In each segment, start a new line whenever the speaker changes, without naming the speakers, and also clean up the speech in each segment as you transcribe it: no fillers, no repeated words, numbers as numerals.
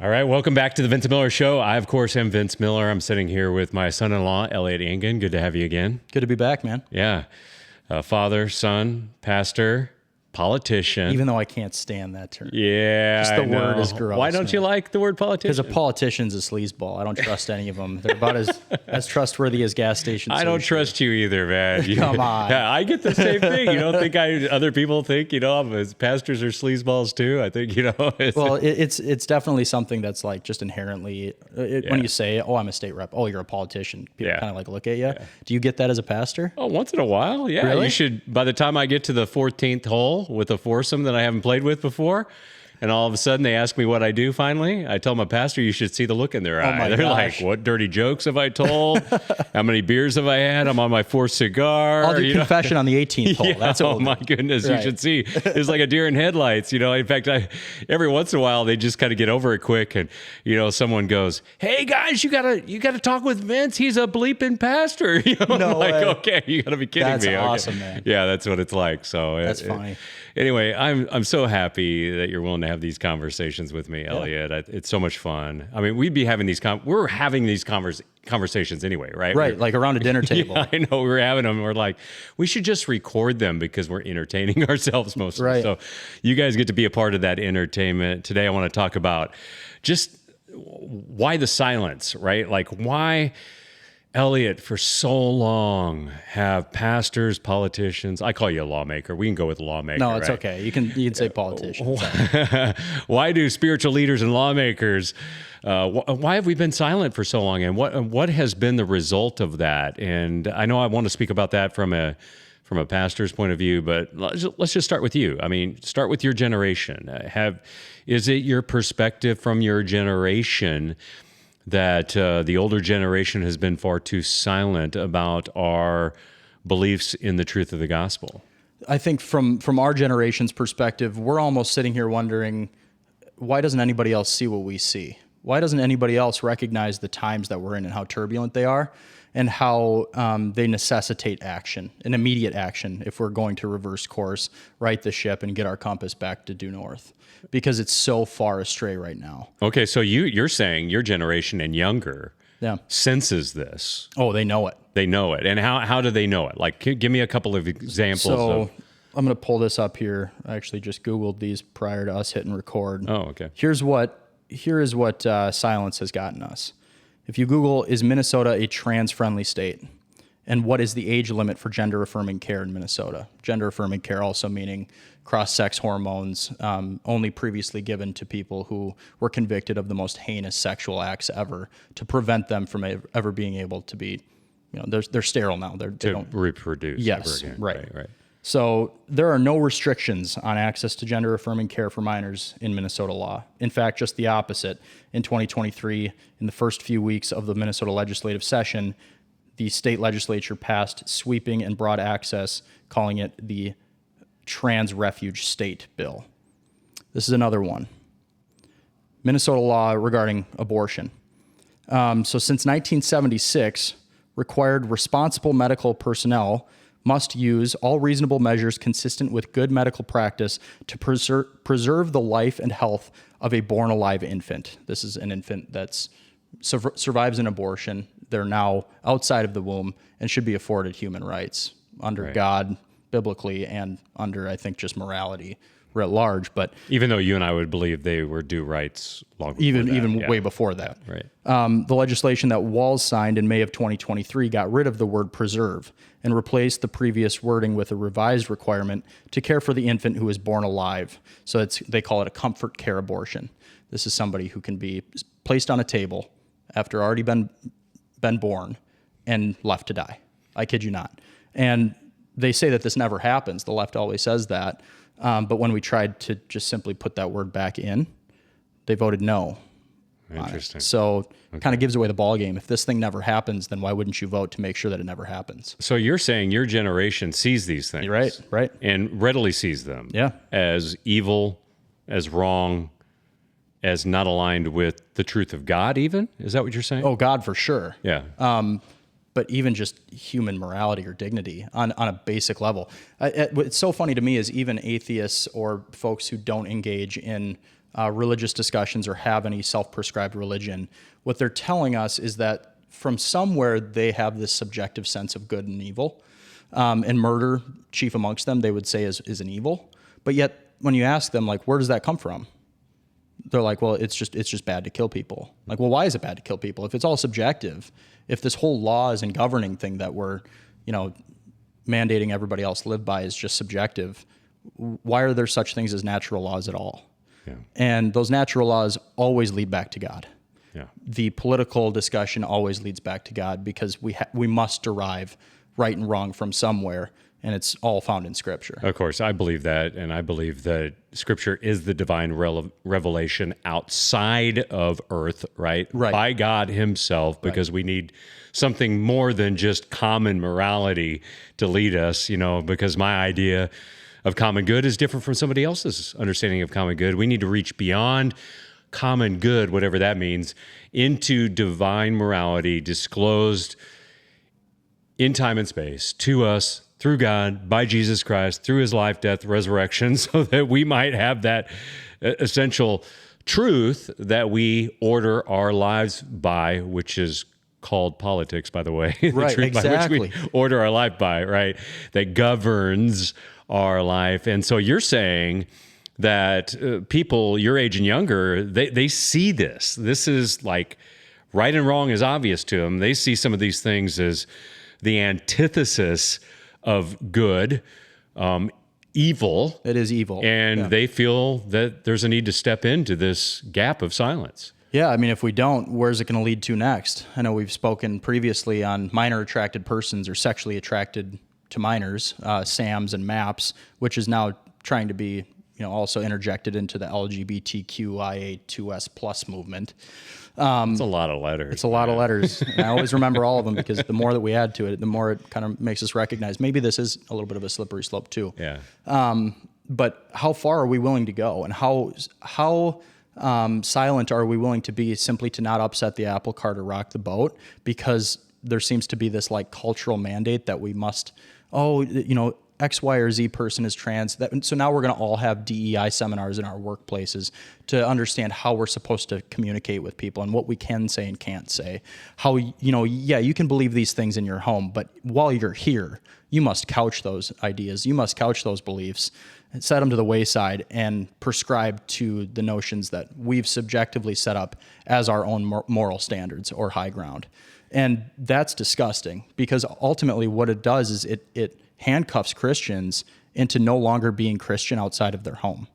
All right, welcome back to the Vince Miller Show. I, of course, am Vince Miller. I'm sitting here with my son-in-law, Elliott Engen. Good to have you again.
Good to be back, man.
Yeah. Father, son, pastor, politician.
Even though I can't stand that term.
Yeah,
Just the word is gross.
Why don't you like the word politician?
Because a politician's a sleazeball. I don't trust any of them. They're about as trustworthy as gas stations.
I don't trust you either, man.
Come on.
Yeah, I get the same thing. You don't think other people think, as pastors are sleazeballs too? I think,
Well, it's definitely something that's like just inherently, when you say, oh, I'm a state rep, oh, you're a politician, people kind of like look at you. Yeah. Do you get that as a pastor?
Oh, once in a while, yeah.
Really?
You should, by the time I get to the 14th hole with a foursome that I haven't played with before, and all of a sudden they ask me what I do finally, I tell my pastor, you should see the look in their eye. They're like, what dirty jokes have I told? How many beers have I had? I'm on my fourth cigar.
I'll do confession on the 18th hole.
Yeah,
That's what
my goodness, right. You should see. It's like a deer in headlights. In fact, every once in a while, they just kind of get over it quick. And, someone goes, hey, guys, you gotta talk with Vince. He's a bleeping pastor.
No way.
Okay, you got to be kidding me.
That's awesome, man.
Yeah, that's what it's like. So
that's funny.
Anyway, I'm so happy that you're willing to have these conversations with me, Elliott. Yeah. It's so much fun. I mean, we'd be having we're having these conversations anyway, right?
Right, like around a dinner table.
Yeah, I know, we're having them. We're like, we should just record them because we're entertaining ourselves mostly.
Right.
So you guys get to be a part of that entertainment. Today I want to talk about just why the silence, right? Like why, Elliott, for so long have pastors, politicians, I call you a lawmaker. We can go with lawmaker.
No, it's
right?
Okay. You can say politician.
Why do spiritual leaders and lawmakers, why have we been silent for so long? And what has been the result of that? And I know I want to speak about that from a pastor's point of view, but let's just start with you. I mean, start with your generation. Is it your perspective from your generation that the older generation has been far too silent about our beliefs in the truth of the gospel?
I think from our generation's perspective, we're almost sitting here wondering, why doesn't anybody else see what we see? Why doesn't anybody else recognize the times that we're in and how turbulent they are and how they necessitate action, an immediate action, if we're going to reverse course, right the ship, and get our compass back to due north? Because it's so far astray right now. Okay,
so you're saying your generation and younger senses this.
Oh, they know it.
They know it. And how do they know it? Like, give me a couple of examples.
So I'm going to pull this up here. I actually just Googled these prior to us hitting record.
Oh, okay.
Here is what silence has gotten us. If you Google, is Minnesota a trans-friendly state? And what is the age limit for gender-affirming care in Minnesota? Gender-affirming care also meaning cross-sex hormones only previously given to people who were convicted of the most heinous sexual acts ever to prevent them from ever being able to be, they're sterile now. They don't
reproduce.
Yes,
ever again.
Right. So there are no restrictions on access to gender-affirming care for minors in Minnesota law. In fact, just the opposite. In 2023, in the first few weeks of the Minnesota legislative session, the state legislature passed sweeping and broad access, calling it the Trans Refuge State Bill. This is another one. Minnesota law regarding abortion. So since 1976, required responsible medical personnel must use all reasonable measures consistent with good medical practice to preserve the life and health of a born alive infant. This is an infant that's survives an abortion. They're now outside of the womb and should be afforded human rights under God, biblically, and under, I think, just morality writ large. But
even though you and I would believe they were due rights long before
even way before that.
Right.
The legislation that Walz signed in May of 2023 got rid of the word preserve and replaced the previous wording with a revised requirement to care for the infant who is born alive. So they call it a comfort care abortion. This is somebody who can be placed on a table after already been born and left to die. I kid you not. And they say that this never happens. The left always says that. But when we tried to just simply put that word back in, they voted no.
Interesting.
So kind of gives away the ball game. If this thing never happens, then why wouldn't you vote to make sure that it never happens?
So you're saying your generation sees these things.
You're right.
And readily sees them.
Yeah.
As evil, as wrong, as not aligned with the truth of God even? Is that what you're saying?
Oh, God, for sure.
Yeah.
But even just human morality or dignity on a basic level. What's so funny to me is even atheists or folks who don't engage in religious discussions or have any self-prescribed religion, what they're telling us is that from somewhere they have this subjective sense of good and evil, and murder, chief amongst them, they would say is an evil. But yet, when you ask them, like, where does that come from? They're like, well, it's just bad to kill people. Like, well, why is it bad to kill people? If it's all subjective, if this whole laws and governing thing that we're, mandating everybody else live by is just subjective, why are there such things as natural laws at all?
Yeah.
And those natural laws always lead back to God.
Yeah.
The political discussion always leads back to God because we must derive right and wrong from somewhere, and it's all found in Scripture.
Of course, I believe that, and I believe that Scripture is the divine revelation outside of earth, right? By God himself, because we need something more than just common morality to lead us, because my idea of common good is different from somebody else's understanding of common good. We need to reach beyond common good, whatever that means, into divine morality disclosed in time and space to us through God, by Jesus Christ, through his life, death, resurrection, so that we might have that essential truth that we order our lives by, which is called politics, by the way.
Right,
the truth
exactly.
by which we order our life by, right? That governs our life. And so you're saying that people your age and younger, they see this. This is like right and wrong is obvious to them. They see some of these things as the antithesis of good, evil.
It is evil.
And they feel that there's a need to step into this gap of silence.
Yeah, I mean, if we don't, where's it going to lead to next? I know we've spoken previously on minor attracted persons or sexually attracted to minors, SAMs and MAPS, which is now trying to be, also interjected into the LGBTQIA2S plus movement.
It's a lot of letters.
It's a lot of letters. And I always remember all of them because the more that we add to it, the more it kind of makes us recognize maybe this is a little bit of a slippery slope too.
Yeah.
But how far are we willing to go, and how silent are we willing to be simply to not upset the apple cart or rock the boat? Because there seems to be this like cultural mandate that we must, X, Y, or Z person is trans. So now we're going to all have DEI seminars in our workplaces to understand how we're supposed to communicate with people and what we can say and can't say. How, you can believe these things in your home, but while you're here, you must couch those ideas. You must couch those beliefs and set them to the wayside and prescribe to the notions that we've subjectively set up as our own moral standards or high ground. And that's disgusting because ultimately what it does is it handcuffs Christians into no longer being Christian outside of their home.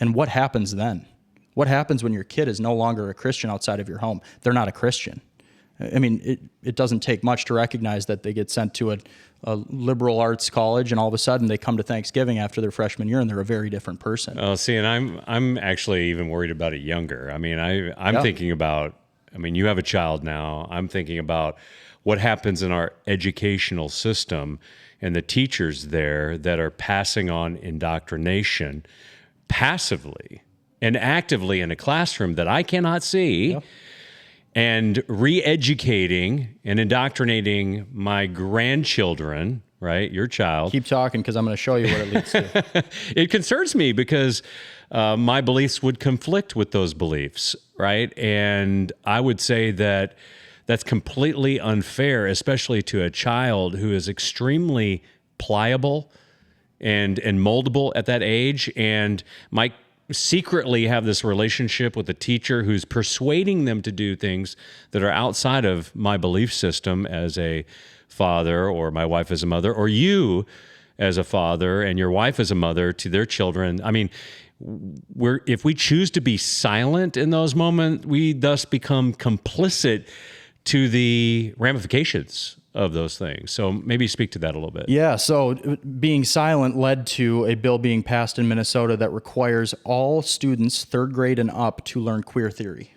And what happens then? What happens when your kid is no longer a Christian outside of your home? They're not a Christian. I mean, it doesn't take much to recognize that they get sent to a liberal arts college and all of a sudden they come to Thanksgiving after their freshman year and they're a very different person.
Oh, see, and I'm actually even worried about it younger. I mean, I'm thinking about, you have a child now. I'm thinking about what happens in our educational system and the teachers there that are passing on indoctrination passively and actively in a classroom that I cannot see. Yep. And re-educating and indoctrinating my grandchildren, right? Your child.
Keep talking because I'm going to show you what it leads to.
It concerns me because my beliefs would conflict with those beliefs, right? And I would say that that's completely unfair, especially to a child who is extremely pliable and moldable at that age and might secretly have this relationship with a teacher who's persuading them to do things that are outside of my belief system as a father or my wife as a mother or you as a father and your wife as a mother to their children. I mean, if we choose to be silent in those moments, we thus become complicit to the ramifications of those things. So maybe speak to that a little bit.
Yeah, so being silent led to a bill being passed in Minnesota that requires all students, third grade and up, to learn queer theory.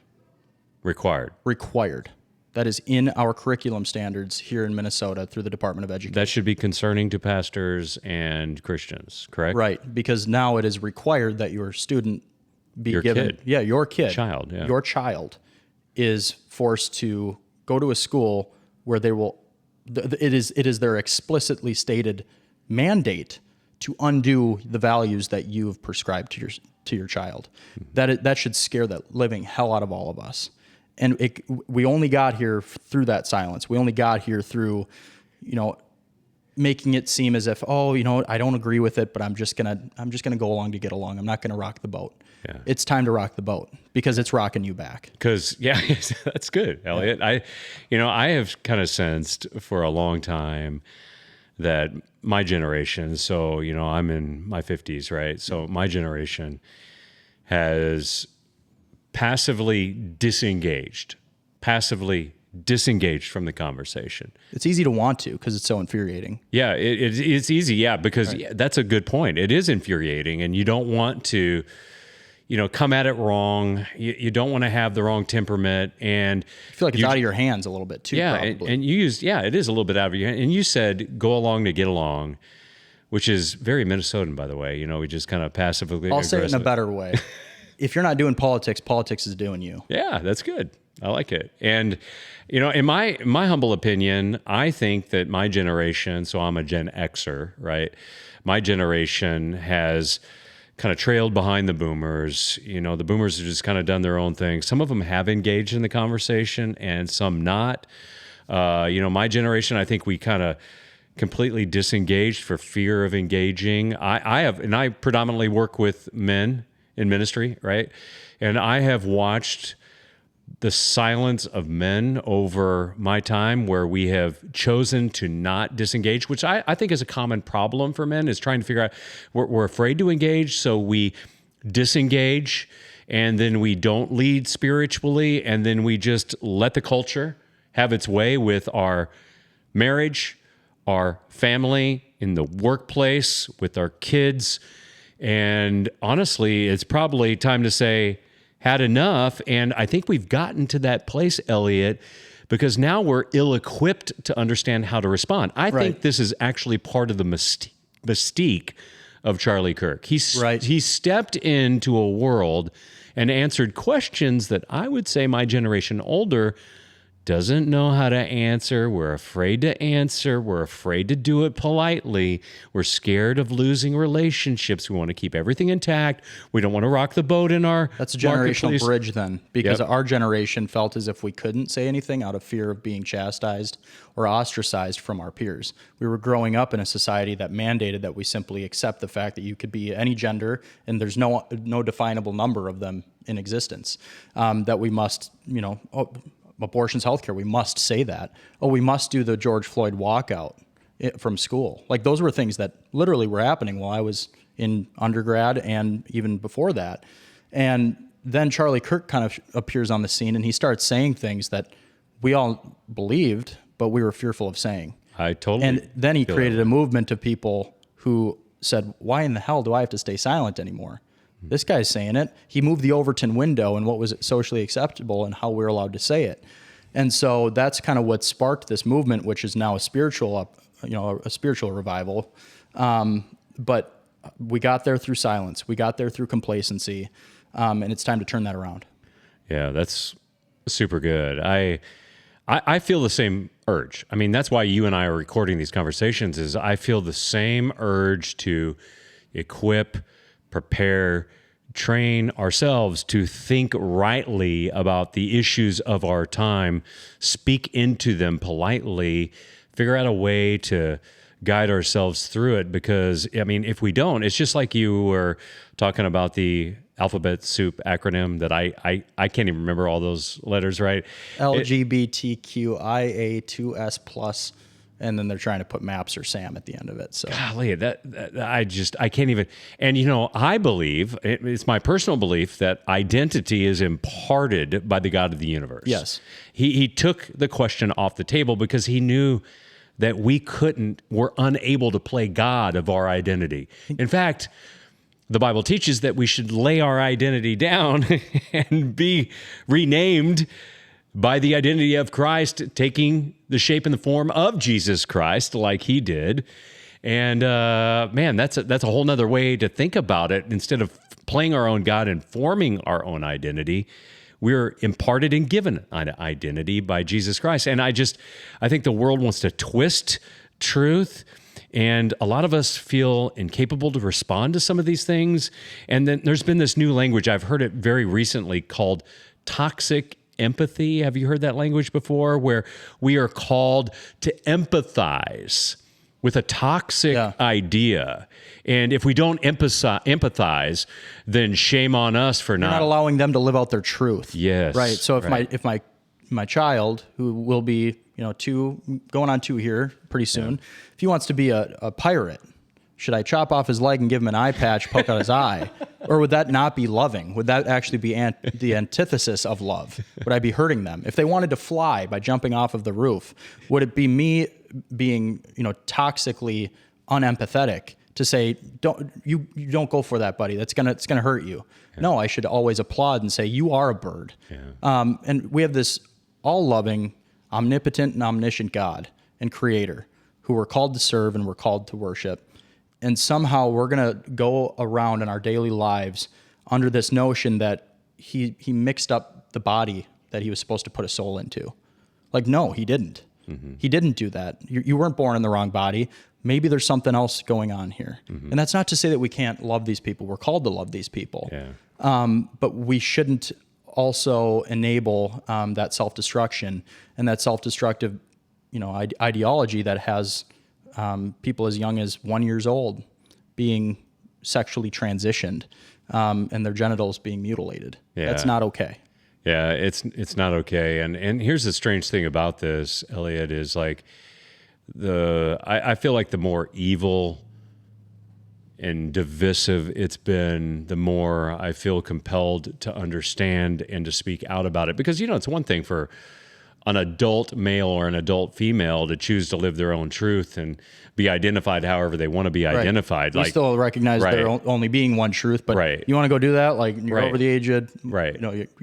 Required.
That is in our curriculum standards here in Minnesota through the Department of Education.
That should be concerning to pastors and Christians, correct?
Right, because now it is required that your student be given...
Kid.
Yeah, your kid.
Child, yeah.
Your child is forced to go to a school where they will... It is their explicitly stated mandate to undo the values that you've prescribed to your child. That should scare the living hell out of all of us. And we only got here through that silence. We only got here through, making it seem as if, I don't agree with it, but I'm just gonna go along to get along. I'm not gonna rock the boat.
Yeah.
It's time to rock the boat because it's rocking you back.
Because that's good, Elliott. Yeah. I have kind of sensed for a long time that my generation, so I'm in my 50s, right? So my generation has passively disengaged from the conversation.
It's easy to want to because it's so infuriating.
Yeah, it's easy. Yeah, because that's a good point. It is infuriating, and you don't want to, come at it wrong. You don't want to have the wrong temperament, and
I feel like it's out of your hands a little bit too.
Yeah,
probably.
and it is a little bit out of your hand. And you said go along to get along, which is very Minnesotan, by the way. We just kind of passively.
I'll say it in a better way. If you're not doing politics, politics is doing you.
Yeah, that's good. I like it. And, in my humble opinion, I think that my generation, so I'm a Gen Xer, right? My generation has kind of trailed behind the boomers. The boomers have just kind of done their own thing. Some of them have engaged in the conversation and some not. My generation, I think we kind of completely disengaged for fear of engaging. I predominantly work with men in ministry, right? And I have watched the silence of men over my time where we have chosen to not disengage, which I think is a common problem for men, is trying to figure out, we're afraid to engage, so we disengage, and then we don't lead spiritually, and then we just let the culture have its way with our marriage, our family, in the workplace, with our kids. And honestly, it's probably time to say, had enough. And I think we've gotten to that place, Elliott, because now we're ill-equipped to understand how to respond. I think this is actually part of the mystique of Charlie Kirk. He stepped into a world and answered questions that I would say my generation older doesn't know how to answer. We're afraid to answer. We're afraid to do it politely. We're scared of losing relationships. We want to keep everything intact. We don't want to rock the boat in our
That's a generational bridge then, because our generation felt as if we couldn't say anything out of fear of being chastised or ostracized from our peers. We were growing up in a society that mandated that we simply accept the fact that you could be any gender and there's no definable number of them in existence, that we must, abortion's healthcare. We must say that. We must do the George Floyd walkout from school. Like, those were things that literally were happening while I was in undergrad and even before that. And then Charlie Kirk kind of appears on the scene and he starts saying things that we all believed, but we were fearful of saying.
I totally.
And then he created a movement of people who said, why in the hell do I have to stay silent anymore? This guy's saying it. He moved the Overton window and what was socially acceptable and how we're allowed to say it. And so that's kind of what sparked this movement, which is now a spiritual revival. But we got there through silence. We got there through complacency. And it's time to turn that around.
Yeah, that's super good. I feel the same urge. I mean, that's why you and I are recording these conversations, is I feel the same urge to equip, prepare, train ourselves to think rightly about the issues of our time, speak into them politely, figure out a way to guide ourselves through it. Because, I mean, if we don't, it's just like you were talking about the alphabet soup acronym that I can't even remember all those letters, right?
LGBTQIA2S plus. And then they're trying to put MAPS or SAM at the end of it. So,
golly, I can't even. And I believe, it's my personal belief, that identity is imparted by the God of the universe.
Yes,
he took the question off the table because he knew that we're unable to play God of our identity. In fact, the Bible teaches that we should lay our identity down and be renamed by the identity of Christ, taking the shape and the form of Jesus Christ like he did. And man, that's a whole nother way to think about it. Instead of playing our own God and forming our own identity, we're imparted and given an identity by Jesus Christ. And I think the world wants to twist truth And a lot of us feel incapable to respond to some of these things. And then there's been this new language, I've heard it very recently, called toxic empathy. Have you heard that language before? Where we are called to empathize with a toxic idea. And if we don't empathize, then shame on us for
not allowing them to live out their truth.
Yes.
Right. So if my child, who will be, 2 going on 2 here pretty soon, if he wants to be a pirate, should I chop off his leg and give him an eye patch, poke out his eye? Or would that not be loving? Would that actually be the antithesis of love? Would I be hurting them? If they wanted to fly by jumping off of the roof, would it be me being, toxically unempathetic to say, you don't go for that, buddy. It's gonna hurt you. Yeah. No, I should always applaud and say, you are a bird. Yeah. And we have this all-loving, omnipotent and omniscient God and creator who we're called to serve and we're called to worship. And somehow we're going to go around in our daily lives under this notion that he mixed up the body that he was supposed to put a soul into. Like, no, he didn't. Mm-hmm. He didn't do that. You weren't born in the wrong body. Maybe there's something else going on here. Mm-hmm. And that's not to say that we can't love these people. We're called to love these people. Yeah. But we shouldn't also enable that self-destruction and that self-destructive, ideology that has people as young as 1 year old being sexually transitioned and their genitals being mutilated. Yeah. That's not okay.
Yeah, it's not okay. And here's the strange thing about this, Elliott, is like I feel like the more evil and divisive it's been, the more I feel compelled to understand and to speak out about it. Because, it's one thing for an adult male or an adult female to choose to live their own truth and be identified however they want to be identified.
You still recognize there only being one truth, but you want to go do that? Like, you're over the age of...
Right.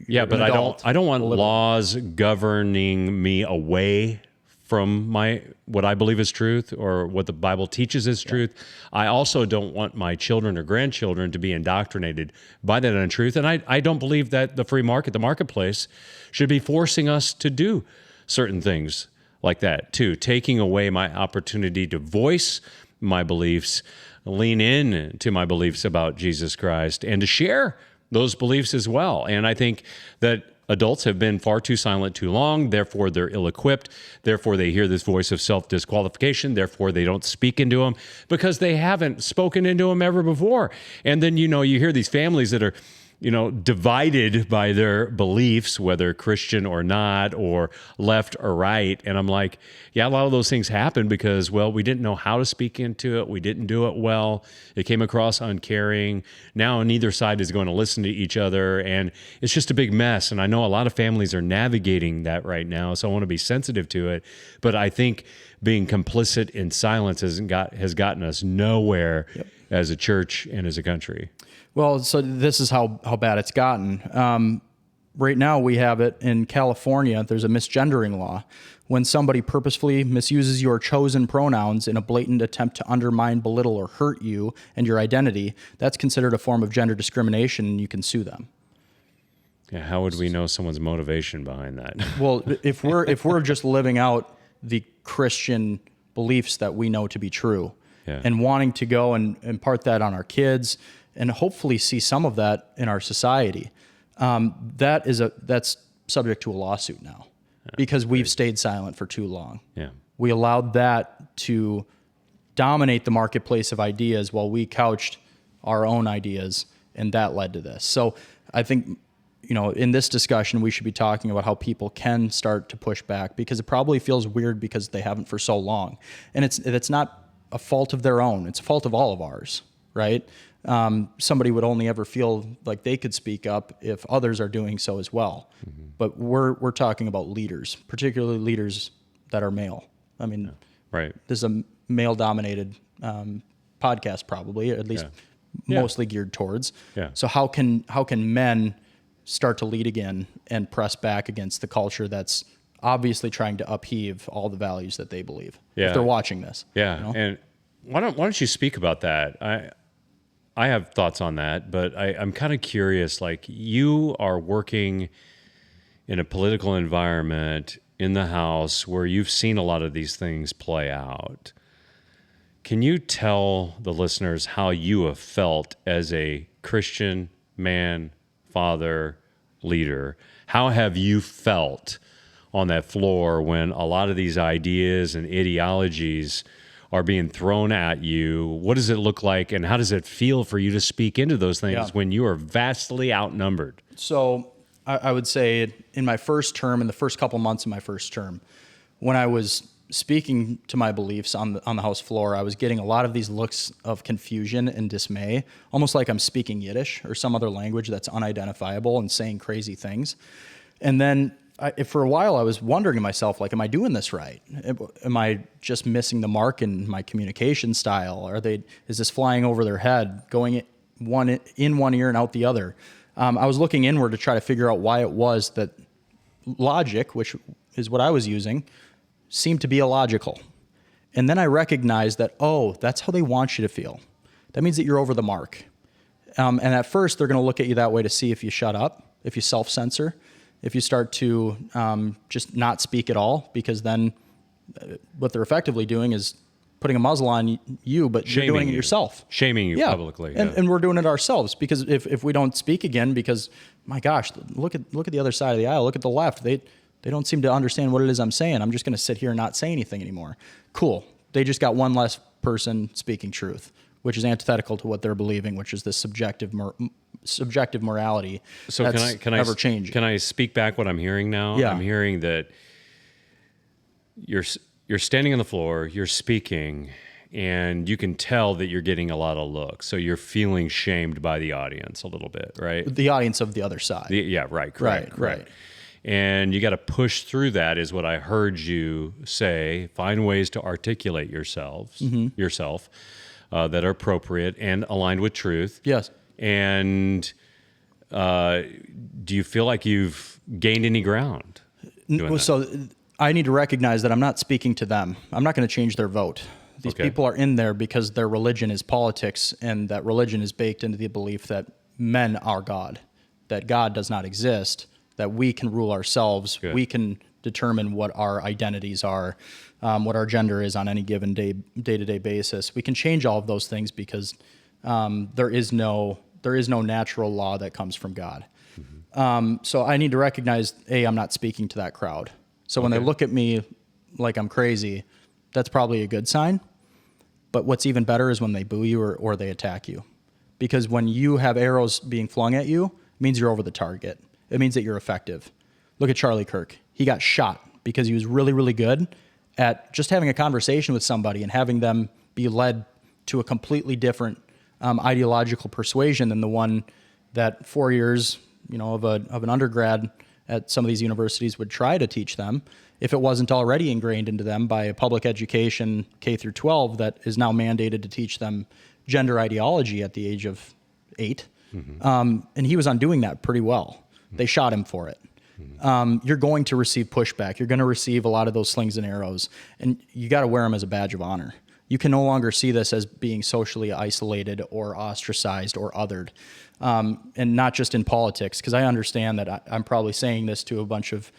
You're
but I don't want laws governing me away from what I believe is truth or what the Bible teaches is truth. I also don't want my children or grandchildren to be indoctrinated by that untruth. And I don't believe that the free market, the marketplace, should be forcing us to do certain things like that too, taking away my opportunity to voice my beliefs, lean in to my beliefs about Jesus Christ, and to share those beliefs as well. And I think that adults have been far too silent too long, therefore they're ill-equipped, therefore they hear this voice of self-disqualification, therefore they don't speak into them because they haven't spoken into them ever before. And then, you hear these families that are, divided by their beliefs, whether Christian or not, or left or right. And I'm like, yeah, a lot of those things happen because, well, we didn't know how to speak into it. We didn't do it well. It came across uncaring. Now neither side is going to listen to each other. And it's just a big mess. And I know a lot of families are navigating that right now. So I want to be sensitive to it. But I think being complicit in silence has gotten us nowhere as a church and as a country.
Well, so this is how bad it's gotten. Right now we have it in California. There's a misgendering law. When somebody purposefully misuses your chosen pronouns in a blatant attempt to undermine, belittle, or hurt you and your identity, that's considered a form of gender discrimination, and you can sue them.
Yeah, how would we know someone's motivation behind that?
Well, if we're just living out the Christian beliefs that we know to be true, and wanting to go and impart that on our kids, and hopefully see some of that in our society, that's subject to a lawsuit now because we've stayed silent for too long. Yeah, we allowed that to dominate the marketplace of ideas while we couched our own ideas, and that led to this. So I think, in this discussion, we should be talking about how people can start to push back, because it probably feels weird because they haven't for so long, and it's not a fault of their own; it's a fault of all of ours, right? Somebody would only ever feel like they could speak up if others are doing so as well. Mm-hmm. But we're talking about leaders, particularly leaders that are male. I mean, this is a male-dominated podcast, probably, at least mostly geared towards. Yeah. So how can men start to lead again and press back against the culture that's obviously trying to upheave all the values that they believe? If they're watching this.
Yeah. And why don't you speak about that? I have thoughts on that, but I'm kind of curious, like, you are working in a political environment in the House where you've seen a lot of these things play out. Can you tell the listeners how you have felt as a Christian man, father, leader? How have you felt on that floor when a lot of these ideas and ideologies are being thrown at you? What does it look like, and how does it feel for you to speak into those things when you are vastly outnumbered?
So I would say in my first term, in the first couple months of my first term, when I was speaking to my beliefs on the House floor, I was getting a lot of these looks of confusion and dismay, almost like I'm speaking Yiddish or some other language that's unidentifiable and saying crazy things. And then for a while, I was wondering to myself, like, am I doing this right? Am I just missing the mark in my communication style? Is this flying over their head, going in one ear and out the other? I was looking inward to try to figure out why it was that logic, which is what I was using, seemed to be illogical. And then I recognized that, oh, that's how they want you to feel. That means that you're over the mark. And at first, they're going to look at you that way to see if you shut up, if you self-censor, if you start to just not speak at all, because then what they're effectively doing is putting a muzzle on you, but you're doing it yourself.
Shaming you publicly.
And we're doing it ourselves, because if we don't speak again, because, my gosh, look at the other side of the aisle, look at the left. They don't seem to understand what it is I'm saying. I'm just going to sit here and not say anything anymore. Cool. They just got one less person speaking truth, which is antithetical to what they're believing, which is this subjective morality.
So
that's ever changing.
Can I speak back what I'm hearing now?
Yeah.
I'm hearing that you're standing on the floor, you're speaking, and you can tell that you're getting a lot of looks. So you're feeling shamed by the audience a little bit, right?
The audience of the other side.
Right, correct.
Right.
And you got to push through that, is what I heard you say. Find ways to articulate yourself that are appropriate and aligned with truth.
Yes.
And do you feel like you've gained any ground doing that?
So I need to recognize that I'm not speaking to them. I'm not going to change their vote. These people are in there because their religion is politics, and that religion is baked into the belief that men are God, that God does not exist, that we can rule ourselves.
Good.
We can determine what our identities are, what our gender is on any given day-to-day basis. We can change all of those things because there is no natural law that comes from God. Mm-hmm. So I need to recognize, I'm not speaking to that crowd. So when they look at me like I'm crazy, that's probably a good sign. But what's even better is when they boo you or they attack you. Because when you have arrows being flung at you, it means you're over the target. It means that you're effective. Look at Charlie Kirk. He got shot because he was really, really good at just having a conversation with somebody and having them be led to a completely different ideological persuasion than the one that 4 years, of an undergrad at some of these universities would try to teach them, if it wasn't already ingrained into them by a public education K through 12 that is now mandated to teach them gender ideology at the age of 8. Mm-hmm. And he was undoing that pretty well. They shot him for it. You're going to receive pushback. You're going to receive a lot of those slings and arrows, and you got to wear them as a badge of honor. You can no longer see this as being socially isolated or ostracized or othered, and not just in politics, because I understand that I'm probably saying this to a bunch of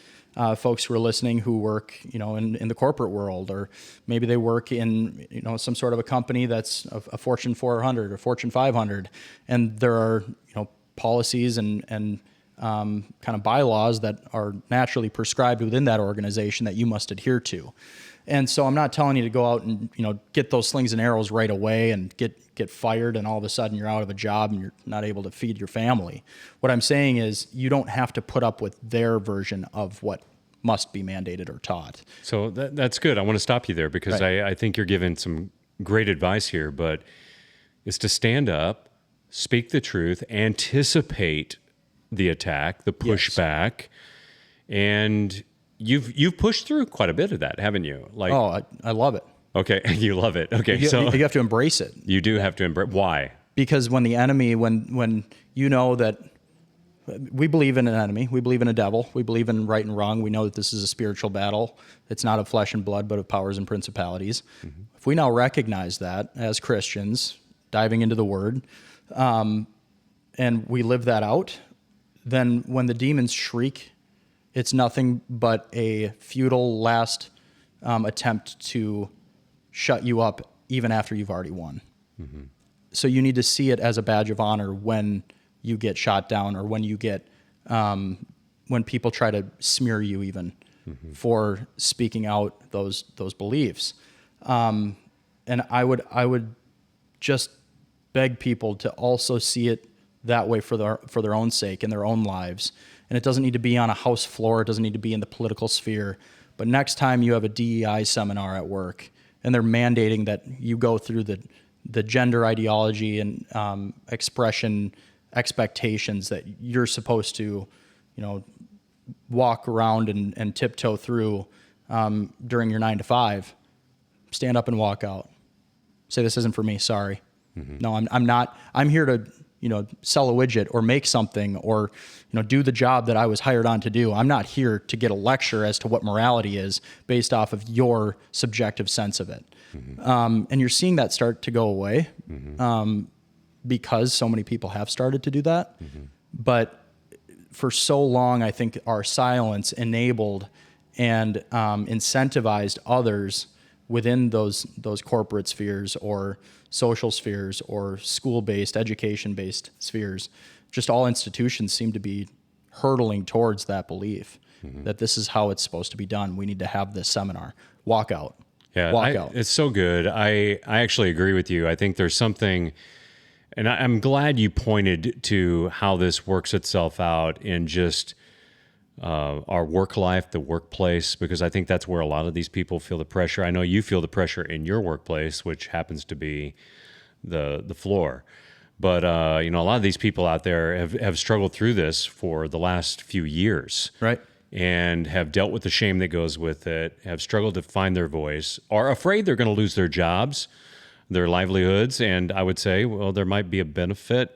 folks who are listening who work, in the corporate world, or maybe they work in, some sort of a company that's a Fortune 400 or Fortune 500, and there are, policies and kind of bylaws that are naturally prescribed within that organization that you must adhere to. And so I'm not telling you to go out and, get those slings and arrows right away and get fired and all of a sudden you're out of a job and you're not able to feed your family. What I'm saying is you don't have to put up with their version of what must be mandated or taught.
So that's good. I want to stop you there because I think you're giving some great advice here, but it's to stand up, speak the truth, anticipate the attack, the pushback, and you've pushed through quite a bit of that, haven't you?
I love it.
Okay, you love it. Okay,
so you have to embrace it.
You do have to embrace. Why?
Because when the enemy, when you know that we believe in an enemy, we believe in a devil, we believe in right and wrong. We know that this is a spiritual battle. It's not of flesh and blood, but of powers and principalities. Mm-hmm. If we now recognize that as Christians, diving into the Word, and we live that out, then when the demons shriek, it's nothing but a futile last attempt to shut you up even after you've already won. So you need to see it as a badge of honor when you get shot down, or when you get, when people try to smear you even for speaking out those beliefs. And I would just beg people to also see it that way for their own sake in their own lives. And it doesn't need to be on a House floor. It doesn't need to be in the political sphere. But next time you have a DEI seminar at work and they're mandating that you go through the gender ideology and expression expectations that you're supposed to, walk around and tiptoe through during your 9 to 5, stand up and walk out. Say, this isn't for me. Sorry. No, I'm not. I'm here to, sell a widget or make something or, do the job that I was hired on to do. I'm not here to get a lecture as to what morality is based off of your subjective sense of it. And you're seeing that start to go away because so many people have started to do that. But for so long, I think our silence enabled and incentivized others within those corporate spheres or social spheres or school-based, education-based spheres. Just all institutions seem to be hurtling towards that belief that this is how it's supposed to be done. We need to have this seminar. Walk out.
Yeah,
Walk out.
It's so good. I actually agree with you. I think there's something, and I'm glad you pointed to how this works itself out in just our work life, the workplace, because I think that's where a lot of these people feel the pressure. I know you feel the pressure in your workplace, which happens to be the floor. But, a lot of these people out there have struggled through this for the last few years.
Right.
And have dealt with the shame that goes with it, have struggled to find their voice, are afraid they're going to lose their jobs, their livelihoods. And I would say, well, there might be a benefit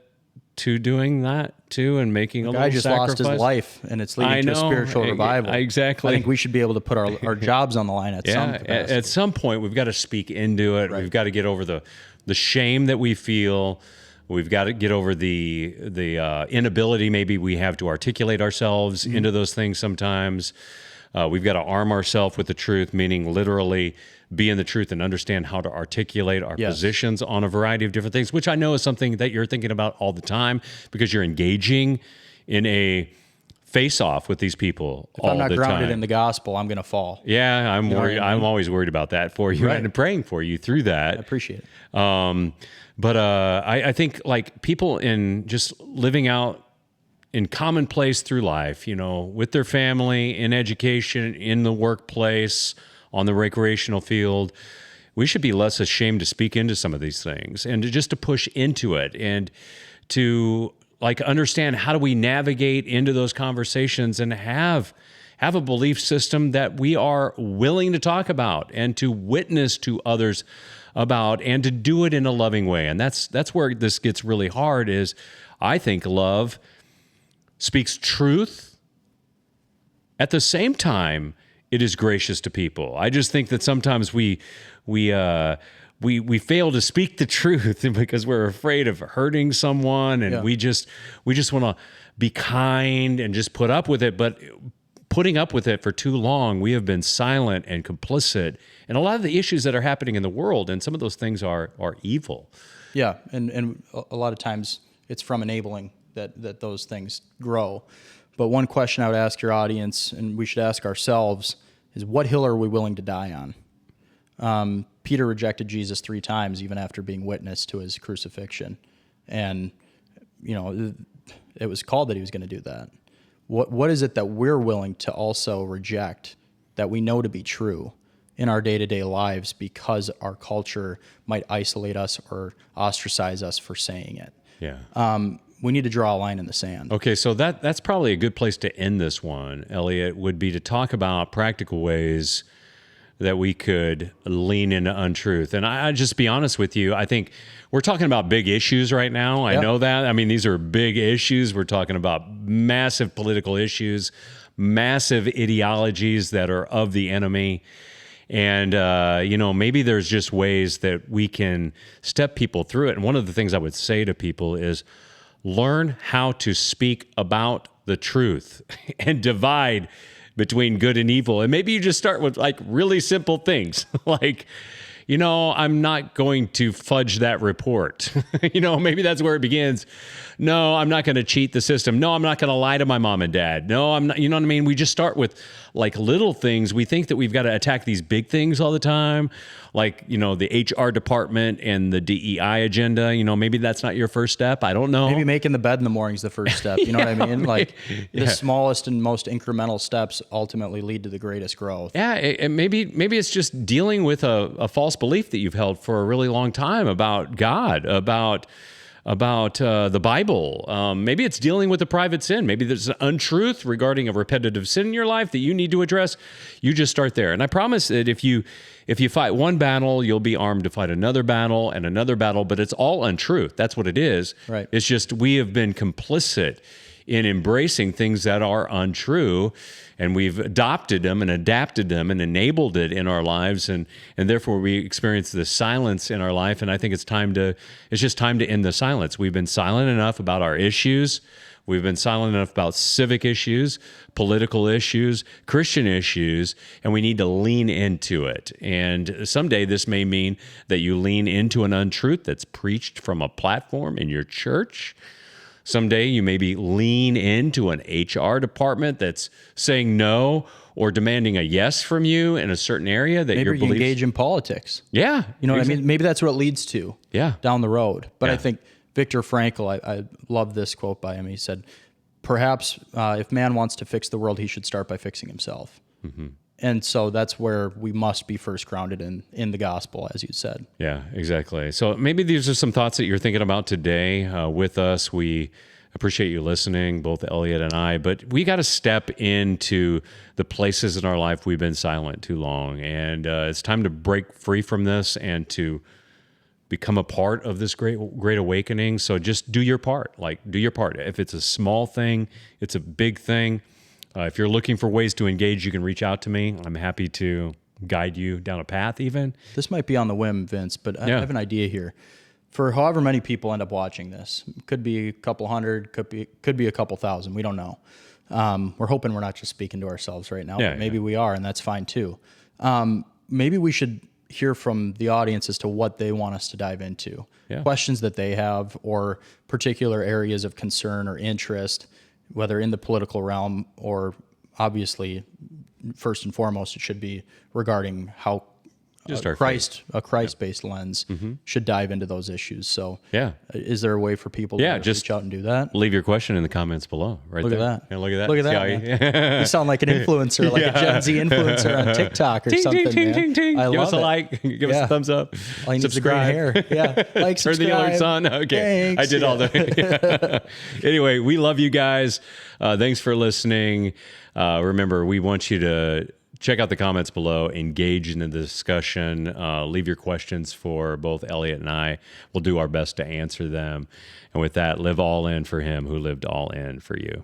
to doing that too, and making a little
sacrifice.
sacrifice.
Lost his life, and it's leading to a spiritual revival.
Exactly.
I think we should be able to put our jobs on the line at some capacity.
At some point, we've got to speak into it. Right. We've got to get over the shame that we feel. We've got to get over the inability maybe we have to articulate ourselves into those things sometimes. We've got to arm ourselves with the truth, meaning literally be in the truth and understand how to articulate our positions on a variety of different things, which I know is something that you're thinking about all the time because you're engaging in a face-off with these people all the time. If I'm not
grounded in the gospel, I'm going to fall.
Yeah, I'm worried. I'm always worried about that for you and praying for you through that.
I appreciate it.
But I think like people in just living out in commonplace through life, with their family, in education, in the workplace, on the recreational field, we should be less ashamed to speak into some of these things and to push into it and to understand how do we navigate into those conversations and have a belief system that we are willing to talk about and to witness to others about and to do it in a loving way. And that's where this gets really hard is I think love speaks truth. At the same time, it is gracious to people. I just think that sometimes we fail to speak the truth because we're afraid of hurting someone, and we just want to be kind and just put up with it. But putting up with it for too long, we have been silent and complicit in a lot of the issues that are happening in the world, and some of those things are evil.
Yeah, and a lot of times it's from enabling that those things grow. But one question I would ask your audience, and we should ask ourselves, is what hill are we willing to die on? Peter rejected Jesus 3 times, even after being witness to his crucifixion. And, it was called that he was going to do that. What is it that we're willing to also reject that we know to be true in our day-to-day lives because our culture might isolate us or ostracize us for saying it?
Yeah.
We need to draw a line in the sand.
Okay, so that's probably a good place to end this one, Elliott, would be to talk about practical ways that we could lean into untruth. And I just be honest with you, I think we're talking about big issues right now. I know that. I mean, these are big issues. We're talking about massive political issues, massive ideologies that are of the enemy. And, maybe there's just ways that we can step people through it. And one of the things I would say to people is, learn how to speak about the truth and divide between good and evil. And maybe you just start with really simple things like, I'm not going to fudge that report. Maybe that's where it begins. No, I'm not going to cheat the system. No, I'm not going to lie to my mom and dad. No, I'm not. You know what I mean? We just start with like little things. We think that we've got to attack these big things all the time, like, the HR department and the DEI agenda. Maybe that's not your first step. I don't know.
Maybe making the bed in the morning is the first step. You know what I mean? Like the smallest and most incremental steps ultimately lead to the greatest growth.
Yeah, and maybe it's just dealing with a false belief that you've held for a really long time about God, about the Bible. Maybe it's dealing with a private sin. Maybe there's an untruth regarding a repetitive sin in your life that you need to address. You just start there. And I promise that if you fight one battle, you'll be armed to fight another battle and another battle, but it's all untruth. That's what it is.
Right.
It's just we have been complicit in embracing things that are untrue, and we've adopted them and adapted them and enabled it in our lives, and therefore we experience this silence in our life. And I think it's just time to end the silence. We've been silent enough about our issues. We've been silent enough about civic issues, political issues, Christian issues, and we need to lean into it. And someday this may mean that you lean into an untruth that's preached from a platform in your church. Someday you maybe lean into an HR department that's saying no or demanding a yes from you in a certain area that
maybe you engage in politics.
Yeah.
You know what I mean? Maybe that's what it leads to down the road. But I think Viktor Frankl, I love this quote by him. He said, perhaps if man wants to fix the world, he should start by fixing himself. Mm-hmm. And so that's where we must be first grounded in the gospel, as you said.
Yeah, exactly. So maybe these are some thoughts that you're thinking about today with us. We appreciate you listening, both Elliott and I, but we got to step into the places in our life we've been silent too long. And it's time to break free from this and to become a part of this great awakening. So just do your part. Do your part. If it's a small thing, it's a big thing. If you're looking for ways to engage, you can reach out to me. I'm happy to guide you down a path even.
This might be on the whim, Vince, but I have an idea here. For however many people end up watching this, could be a couple hundred, could be a couple thousand. We don't know. We're hoping we're not just speaking to ourselves right now. But maybe we are, and that's fine too. Maybe we should hear from the audience as to what they want us to dive into. Questions that they have or particular areas of concern or interest, whether in the political realm or obviously, first and foremost, it should be regarding how a Christ-based lens should dive into those issues. So is there a way for people to
just
reach out and do that?
Leave your question in the comments below. Look
at that.
Yeah, look at that.
Look at that. You sound like an influencer, like a Gen Z influencer on TikTok or something.
Ting.
I
give
love
us a like. Give us a thumbs up.
All you need is gray hair. Like, subscribe.
Turn the alerts on. Okay.
Thanks.
I did all the... Anyway, we love you guys. Thanks for listening. Remember, we want you to check out the comments below, engage in the discussion, leave your questions for both Elliott and I. We'll do our best to answer them. And with that, live all in for him who lived all in for you.